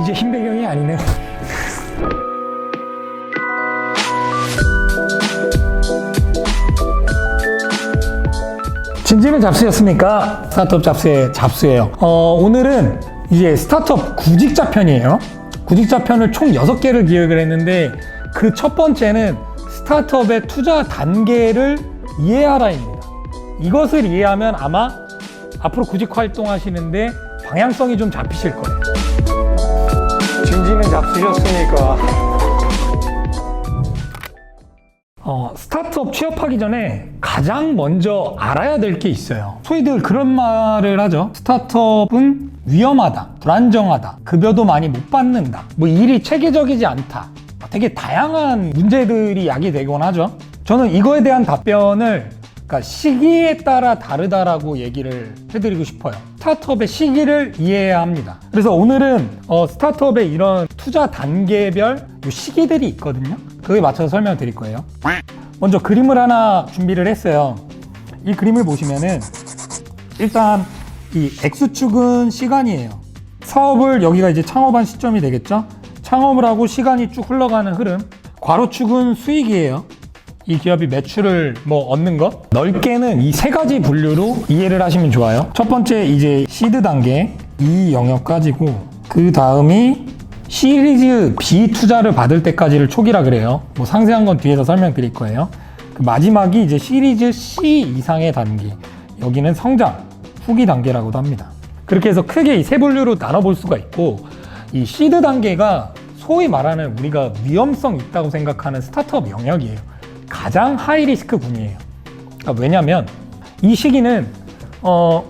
이제 흰 배경이 아니네요. 진지는 잡스였습니까? 스타트업 잡스의 잡스예요. 오늘은 이제 스타트업 구직자 편이에요. 구직자 편을 총 6개를 기획을 했는데 그 첫 번째는 스타트업의 투자 단계를 이해하라입니다. 이것을 이해하면 아마 앞으로 구직 활동하시는데 방향성이 좀 잡히실 거예요. 진지는 잡스셨습니까? 스타트업 취업하기 전에 가장 먼저 알아야 될 게 있어요. 소위들 그런 말을 하죠. 스타트업은 위험하다, 불안정하다, 급여도 많이 못 받는다, 뭐 일이 체계적이지 않다, 되게 다양한 문제들이 야기되곤 하죠. 저는 이거에 대한 답변을 그러니까 시기에 따라 다르다라고 얘기를 해드리고 싶어요. 스타트업의 시기를 이해해야 합니다. 그래서 오늘은 스타트업의 이런 투자 단계별 시기들이 있거든요. 그거에 맞춰서 설명드릴 거예요. 먼저 그림을 하나 준비를 했어요. 이 그림을 보시면은 일단 이 X축은 시간이에요. 사업을 여기가 이제 창업한 시점이 되겠죠. 창업을 하고 시간이 쭉 흘러가는 흐름. 괄호축은 수익이에요. 이 기업이 매출을 얻는 것. 넓게는 이 3가지 분류로 이해를 하시면 좋아요. 첫 번째 이제 시드 단계 이 영역 가지고, 그 다음이 시리즈 B 투자를 받을 때까지를 초기라 그래요. 상세한 건 뒤에서 설명드릴 거예요. 그 마지막이 이제 시리즈 C 이상의 단계. 여기는 성장 후기 단계라고도 합니다. 그렇게 해서 크게 이 3분류로 나눠볼 수가 있고, 이 시드 단계가 소위 말하는 우리가 위험성 있다고 생각하는 스타트업 영역이에요. 가장 하이 리스크 분이에요. 그러니까 왜냐면 이 시기는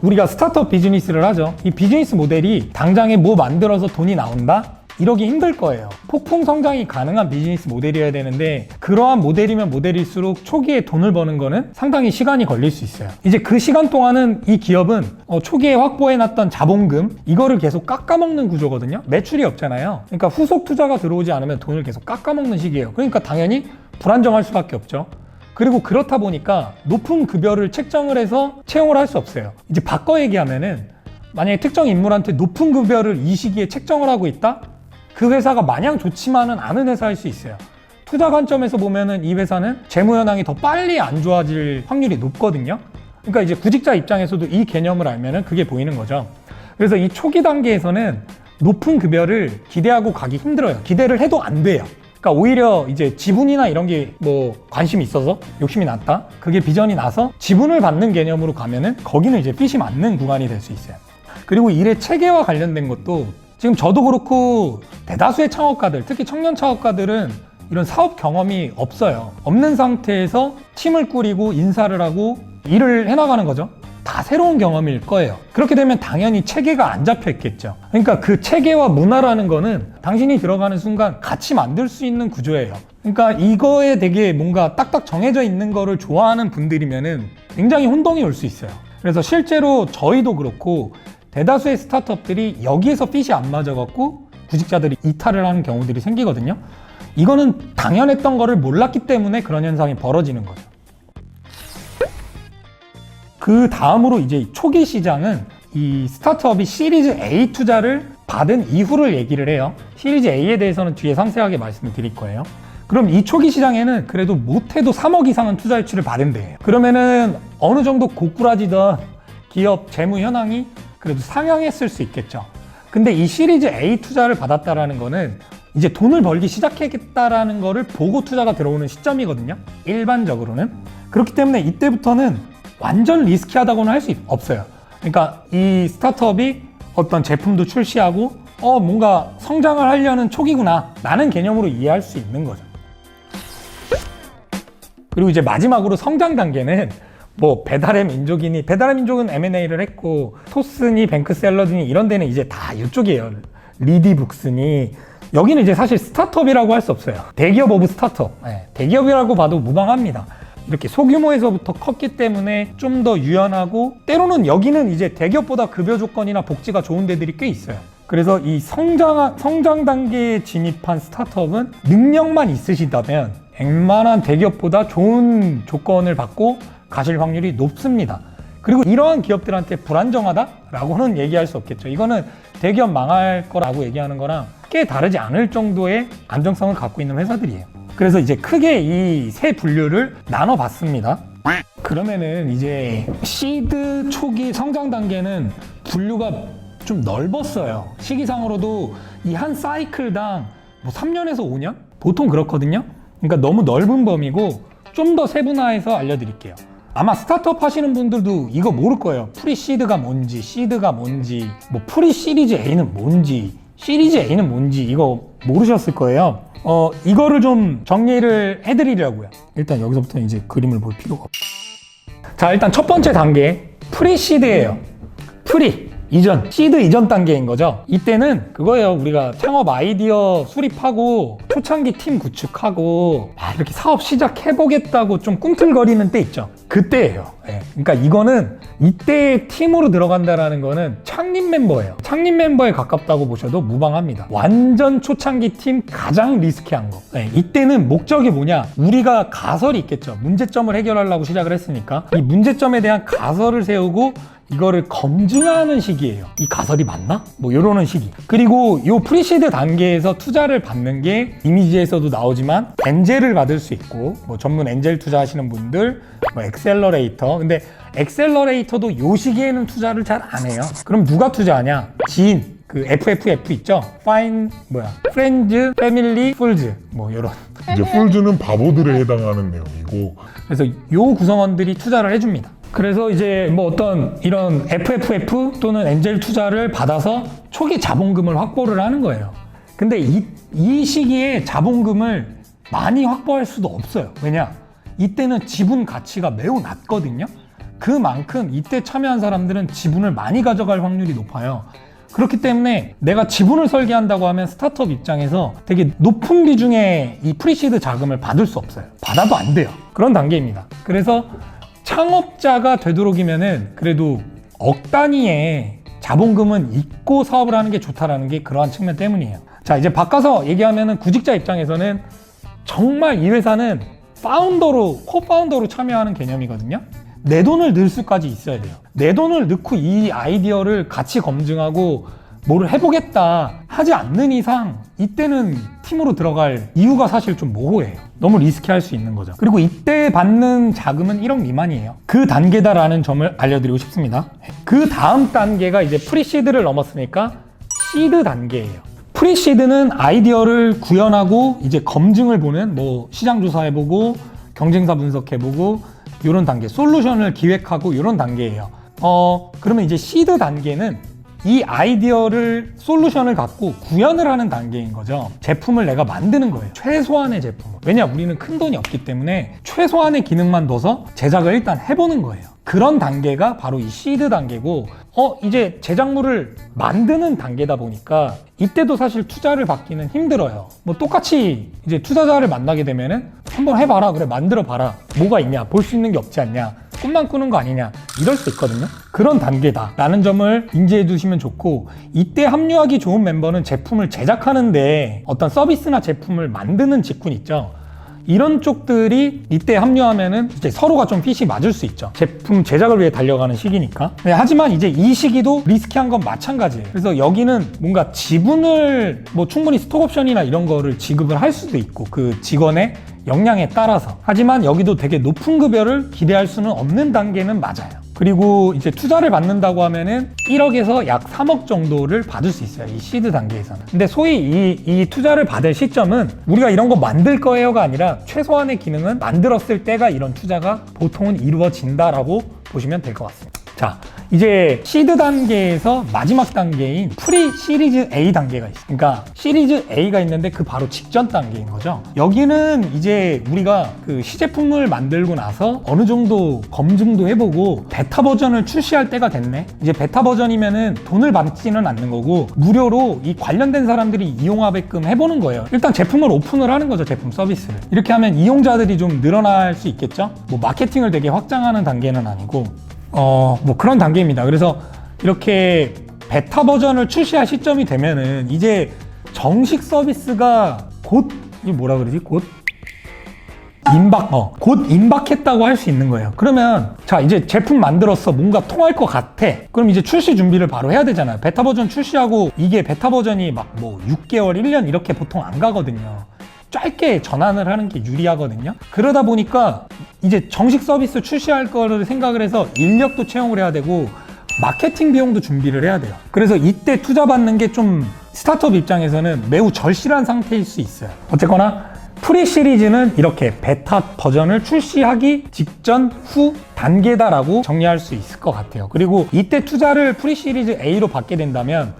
우리가 스타트업 비즈니스를 하죠. 이 비즈니스 모델이 당장에 뭐 만들어서 돈이 나온다? 이러기 힘들 거예요. 폭풍 성장이 가능한 비즈니스 모델이어야 되는데 그러한 모델이면 모델일수록 초기에 돈을 버는 거는 상당히 시간이 걸릴 수 있어요. 이제 그 시간 동안은 이 기업은 초기에 확보해놨던 자본금 이거를 계속 깎아먹는 구조거든요. 매출이 없잖아요. 그러니까 후속 투자가 들어오지 않으면 돈을 계속 깎아먹는 시기예요. 그러니까 당연히 불안정할 수밖에 없죠. 그리고 그렇다 보니까 높은 급여를 책정을 해서 채용을 할 수 없어요. 이제 바꿔 얘기하면은 만약에 특정 인물한테 높은 급여를 이 시기에 책정을 하고 있다? 그 회사가 마냥 좋지만은 않은 회사일 수 있어요. 투자 관점에서 보면은 이 회사는 재무 현황이 더 빨리 안 좋아질 확률이 높거든요. 그러니까 이제 구직자 입장에서도 이 개념을 알면은 그게 보이는 거죠. 그래서 이 초기 단계에서는 높은 급여를 기대하고 가기 힘들어요. 기대를 해도 안 돼요. 그러니까 오히려 이제 지분이나 이런 게 관심이 있어서 욕심이 났다. 그게 비전이 나서 지분을 받는 개념으로 가면은 거기는 이제 핏이 맞는 구간이 될 수 있어요. 그리고 일의 체계와 관련된 것도 지금 저도 그렇고 대다수의 창업가들, 특히 청년 창업가들은 이런 사업 경험이 없어요. 없는 상태에서 팀을 꾸리고 인사를 하고 일을 해나가는 거죠. 다 새로운 경험일 거예요. 그렇게 되면 당연히 체계가 안 잡혀 있겠죠. 그러니까 그 체계와 문화라는 거는 당신이 들어가는 순간 같이 만들 수 있는 구조예요. 그러니까 이거에 되게 뭔가 딱딱 정해져 있는 거를 좋아하는 분들이면은 굉장히 혼동이 올 수 있어요. 그래서 실제로 저희도 그렇고 대다수의 스타트업들이 여기에서 핏이 안 맞아갖고 구직자들이 이탈을 하는 경우들이 생기거든요. 이거는 당연했던 거를 몰랐기 때문에 그런 현상이 벌어지는 거죠. 그 다음으로 이제 초기 시장은 이 스타트업이 시리즈 A 투자를 받은 이후를 얘기를 해요. 시리즈 A에 대해서는 뒤에 상세하게 말씀을 드릴 거예요. 그럼 이 초기 시장에는 그래도 못해도 3억 이상은 투자 유치를 받은대요. 그러면은 어느 정도 고꾸라지던 기업 재무 현황이 그래도 상향했을 수 있겠죠. 근데 이 시리즈 A 투자를 받았다라는 거는 이제 돈을 벌기 시작했다라는 거를 보고 투자가 들어오는 시점이거든요. 일반적으로는. 그렇기 때문에 이때부터는 완전 리스키하다고는 할 수 없어요. 그러니까 이 스타트업이 어떤 제품도 출시하고 뭔가 성장을 하려는 초기구나 라는 개념으로 이해할 수 있는 거죠. 그리고 이제 마지막으로 성장 단계는 배달의 민족이니, 배달의 민족은 M&A를 했고, 토스니, 뱅크샐러드니 이런 데는 이제 다 이쪽이에요. 리디북스니. 여기는 이제 사실 스타트업이라고 할 수 없어요. 대기업 오브 스타트업. 대기업이라고 봐도 무방합니다. 이렇게 소규모에서부터 컸기 때문에 좀 더 유연하고, 때로는 여기는 이제 대기업보다 급여 조건이나 복지가 좋은 데들이 꽤 있어요. 그래서 이 성장 단계에 진입한 스타트업은 능력만 있으시다면 웬만한 대기업보다 좋은 조건을 받고 가실 확률이 높습니다. 그리고 이러한 기업들한테 불안정하다라고는 얘기할 수 없겠죠. 이거는 대기업 망할 거라고 얘기하는 거랑 꽤 다르지 않을 정도의 안정성을 갖고 있는 회사들이에요. 그래서 이제 크게 이 세 분류를 나눠봤습니다. 그러면은 이제 시드 초기 성장 단계는 분류가 좀 넓었어요. 시기상으로도 이 한 사이클당 뭐 3년에서 5년? 보통 그렇거든요. 그러니까 너무 넓은 범위고 좀 더 세분화해서 알려드릴게요. 아마 스타트업 하시는 분들도 이거 모를 거예요. 프리시드가 뭔지, 시드가 뭔지, 뭐 프리시리즈 A는 뭔지, 시리즈 A는 뭔지 이거 모르셨을 거예요. 이거를 좀 정리를 해드리려고요. 일단 여기서부터 이제 그림을 볼 필요가 없죠. 자, 일단 첫 번째 단계 프리시드예요. 프리 이전, 시드 이전 단계인 거죠. 이때는 그거예요. 우리가 창업 아이디어 수립하고 초창기 팀 구축하고 이렇게 사업 시작해보겠다고 좀 꿈틀거리는 때 있죠. 그때예요. 네. 그러니까 이거는 이때 팀으로 들어간다라는 거는 창립 멤버예요. 창립 멤버에 가깝다고 보셔도 무방합니다. 완전 초창기 팀 가장 리스키한 거. 네. 이때는 목적이 뭐냐? 우리가 가설이 있겠죠. 문제점을 해결하려고 시작을 했으니까 이 문제점에 대한 가설을 세우고 이거를 검증하는 시기예요. 이 가설이 맞나? 뭐 이러는 시기. 그리고 이 프리시드 단계에서 투자를 받는 게 이미지에서도 나오지만 엔젤을 받을 수 있고 뭐 전문 엔젤 투자하시는 분들 뭐 엑셀러레이터. 근데 엑셀러레이터도 이 시기에는 투자를 잘 안 해요. 그럼 누가 투자하냐? 지인. 그 FFF 있죠? Friends, Family, Fools 뭐 이런. 이제 풀즈는 바보들에 해당하는 내용이고 그래서 요 구성원들이 투자를 해줍니다. 그래서 이제 뭐 어떤 이런 FFF 또는 엔젤 투자를 받아서 초기 자본금을 확보를 하는 거예요. 근데 이 시기에 자본금을 많이 확보할 수도 없어요. 왜냐? 이때는 지분 가치가 매우 낮거든요. 그만큼 이때 참여한 사람들은 지분을 많이 가져갈 확률이 높아요. 그렇기 때문에 내가 지분을 설계한다고 하면 스타트업 입장에서 되게 높은 비중의 이 프리시드 자금을 받을 수 없어요. 받아도 안 돼요. 그런 단계입니다. 그래서 창업자가 되도록이면은 그래도 억 단위의 자본금은 있고 사업을 하는 게 좋다라는 게 그러한 측면 때문이에요. 자, 이제 바꿔서 얘기하면은 구직자 입장에서는 정말 이 회사는 코파운더로 참여하는 개념이거든요. 내 돈을 넣을 수까지 있어야 돼요. 내 돈을 넣고 이 아이디어를 같이 검증하고 뭐를 해보겠다 하지 않는 이상 이때는 팀으로 들어갈 이유가 사실 좀 모호해요. 너무 리스키할 수 있는 거죠. 그리고 이때 받는 자금은 1억 미만이에요. 그 단계다라는 점을 알려드리고 싶습니다. 그 다음 단계가 이제 프리시드를 넘었으니까 시드 단계예요. 프리시드는 아이디어를 구현하고 이제 검증을 보는 뭐 시장 조사해보고 경쟁사 분석해보고 이런 단계, 솔루션을 기획하고 이런 단계예요. 그러면 이제 시드 단계는 이 아이디어를, 솔루션을 갖고 구현을 하는 단계인 거죠. 제품을 내가 만드는 거예요. 최소한의 제품을. 왜냐, 우리는 큰 돈이 없기 때문에 최소한의 기능만 둬서 제작을 일단 해보는 거예요. 그런 단계가 바로 이 시드 단계고, 이제 제작물을 만드는 단계다 보니까 이때도 사실 투자를 받기는 힘들어요. 뭐 똑같이 이제 투자자를 만나게 되면은 한번 해봐라, 그래, 만들어봐라. 뭐가 있냐, 볼 수 있는 게 없지 않냐, 꿈만 꾸는 거 아니냐, 이럴 수 있거든요. 그런 단계다 라는 점을 인지해 두시면 좋고, 이때 합류하기 좋은 멤버는 제품을 제작하는데 어떤 서비스나 제품을 만드는 직군 있죠. 이런 쪽들이 이때 합류하면은 이제 서로가 좀 핏이 맞을 수 있죠. 제품 제작을 위해 달려가는 시기니까. 네, 하지만 이제 이 시기도 리스키한 건 마찬가지예요. 그래서 여기는 뭔가 지분을 뭐 충분히 스톡옵션이나 이런 거를 지급을 할 수도 있고 그 직원의 역량에 따라서. 하지만 여기도 되게 높은 급여를 기대할 수는 없는 단계는 맞아요. 그리고 이제 투자를 받는다고 하면은 1억에서 약 3억 정도를 받을 수 있어요. 이 시드 단계에서는. 근데 소위 이 투자를 받을 시점은 우리가 이런 거 만들 거예요가 아니라 최소한의 기능은 만들었을 때가 이런 투자가 보통은 이루어진다라고 보시면 될 것 같습니다. 자, 이제 시드 단계에서 마지막 단계인 프리 시리즈 A 단계가 있어요. 그러니까 시리즈 A가 있는데 그 바로 직전 단계인 거죠. 여기는 이제 우리가 그 시제품을 만들고 나서 어느 정도 검증도 해보고 베타 버전을 출시할 때가 됐네. 이제 베타 버전이면은 돈을 받지는 않는 거고 무료로 이 관련된 사람들이 이용하게끔 해보는 거예요. 일단 제품을 오픈을 하는 거죠. 제품 서비스를. 이렇게 하면 이용자들이 좀 늘어날 수 있겠죠. 뭐 마케팅을 되게 확장하는 단계는 아니고 뭐 그런 단계입니다. 그래서 이렇게 베타 버전을 출시할 시점이 되면은 이제 정식 서비스가 곧, 이 뭐라 그러지? 곧 곧 임박했다고 할 수 있는 거예요. 그러면 자 이제 제품 만들었어. 뭔가 통할 것 같아. 그럼 이제 출시 준비를 바로 해야 되잖아요. 베타 버전 출시하고 이게 베타 버전이 막 뭐 6개월, 1년 이렇게 보통 안 가거든요. 짧게 전환을 하는 게 유리하거든요. 그러다 보니까 이제 정식 서비스 출시할 거를 생각을 해서 인력도 채용을 해야 되고 마케팅 비용도 준비를 해야 돼요. 그래서 이때 투자받는 게 좀 스타트업 입장에서는 매우 절실한 상태일 수 있어요. 어쨌거나 프리 시리즈는 이렇게 베타 버전을 출시하기 직전 후 단계다라고 정리할 수 있을 것 같아요. 그리고 이때 투자를 프리 시리즈 A로 받게 된다면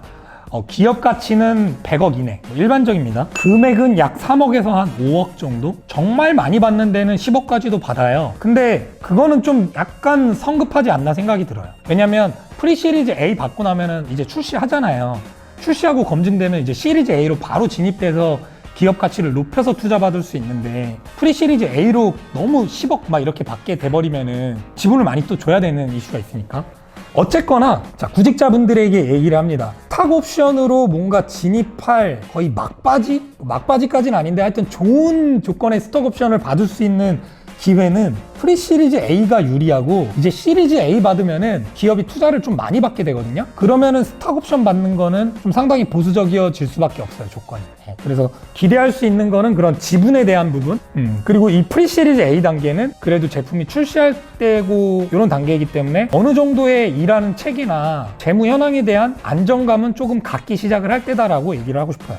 기업 가치는 100억 이내, 일반적입니다. 금액은 약 3억에서 한 5억 정도? 정말 많이 받는 데는 10억까지도 받아요. 근데 그거는 좀 약간 성급하지 않나 생각이 들어요. 왜냐면 프리 시리즈 A 받고 나면은 이제 출시하잖아요. 출시하고 검증되면 이제 시리즈 A로 바로 진입돼서 기업 가치를 높여서 투자받을 수 있는데 프리 시리즈 A로 너무 10억 막 이렇게 받게 돼버리면은 지분을 많이 또 줘야 되는 이슈가 있으니까. 어쨌거나 자 구직자분들에게 얘기를 합니다. 스탁 옵션으로 뭔가 진입할 거의 막바지까지는 아닌데 하여튼 좋은 조건의 스톡 옵션을 받을 수 있는 기회는 프리 시리즈 A가 유리하고 이제 시리즈 A 받으면은 기업이 투자를 좀 많이 받게 되거든요. 그러면은 스탁 옵션 받는 거는 좀 상당히 보수적이어질 수밖에 없어요, 조건이. 그래서 기대할 수 있는 거는 그런 지분에 대한 부분. 그리고 이 프리 시리즈 A 단계는 그래도 제품이 출시할 때고 이런 단계이기 때문에 어느 정도의 일하는 체계나 재무 현황에 대한 안정감은 조금 갖기 시작을 할 때다라고 얘기를 하고 싶어요.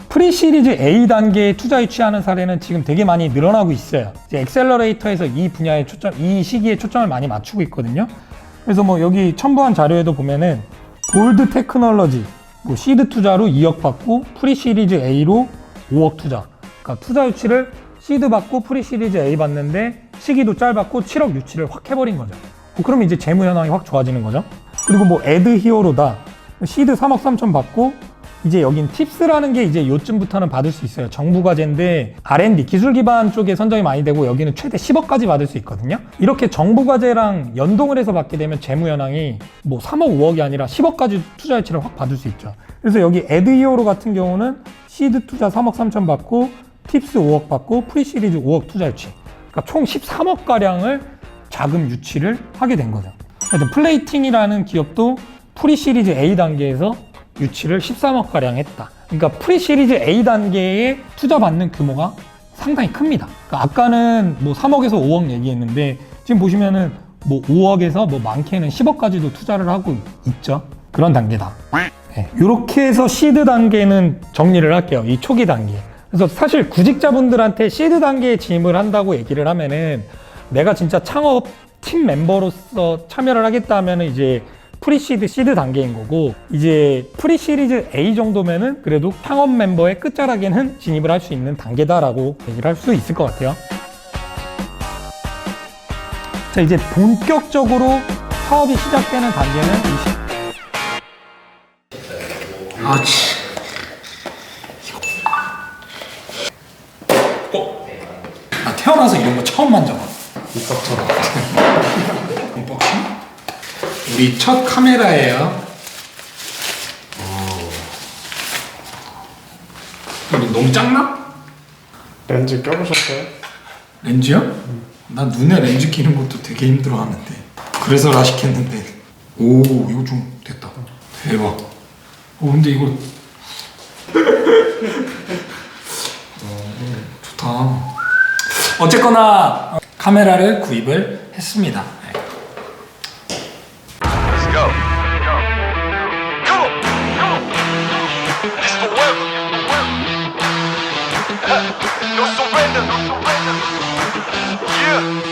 프리 시리즈 A 단계에 투자에 취하는 사례는 지금 되게 많이 늘어나고 있어요. 이제 엑셀러레이터에서 이 분야에 이 시기에 초점을 많이 맞추고 있거든요. 그래서 뭐 여기 첨부한 자료에도 보면은 볼드 테크놀로지 시드 투자로 2억 받고 프리 시리즈 A로 5억 투자. 그러니까 투자 유치를 시드 받고 프리 시리즈 A 받는데 시기도 짧았고 7억 유치를 확 해버린 거죠. 그러면 이제 재무 현황이 확 좋아지는 거죠. 그리고 뭐 에드 히어로다. 시드 3억 3천 받고 이제 여긴 팁스라는 게 이제 요쯤부터는 받을 수 있어요. 정부 과제인데 R&D 기술 기반 쪽에 선정이 많이 되고 여기는 최대 10억까지 받을 수 있거든요. 이렇게 정부 과제랑 연동을 해서 받게 되면 재무 현황이 뭐 3억 5억이 아니라 10억까지 투자 유치를 확 받을 수 있죠. 그래서 여기 에드히어로 같은 경우는 시드 투자 3억 3천 받고 팁스 5억 받고 프리 시리즈 5억 투자 유치. 그러니까 총 13억 가량을 자금 유치를 하게 된 거죠. 하여튼 플레이팅이라는 기업도 프리 시리즈 A 단계에서 유치를 13억가량 했다. 그러니까 프리 시리즈 A 단계에 투자받는 규모가 상당히 큽니다. 그러니까 아까는 뭐 3억에서 5억 얘기했는데 지금 보시면은 뭐 5억에서 뭐 많게는 10억까지도 투자를 하고 있죠. 그런 단계다. 네, 이렇게 해서 시드 단계는 정리를 할게요. 이 초기 단계. 그래서 사실 구직자분들한테 시드 단계에 진입을 한다고 얘기를 하면은 내가 진짜 창업 팀 멤버로서 참여를 하겠다 하면은 이제 프리시드, 시드 단계인 거고 이제 프리시리즈 A 정도면은 그래도 창업 멤버의 끝자락에는 진입을 할 수 있는 단계다라고 얘기를 할 수 있을 것 같아요. 자, 이제 본격적으로 사업이 시작되는 단계는 나 태어나서 이런 거 처음 만져봐. 이것처럼. 언박싱? 우리 첫 카메라예요. 이거 너무 작나? 렌즈 껴보셨어요? 렌즈요? 나 눈에 렌즈 끼는 것도 되게 힘들어하는데 그래서 라식했는데 오 이거 좀 됐다. 대박. 근데 이거 좋다. 어쨌거나 카메라를 구입을 했습니다. Go. Come on. Come on. This forever. No surrender. Yeah.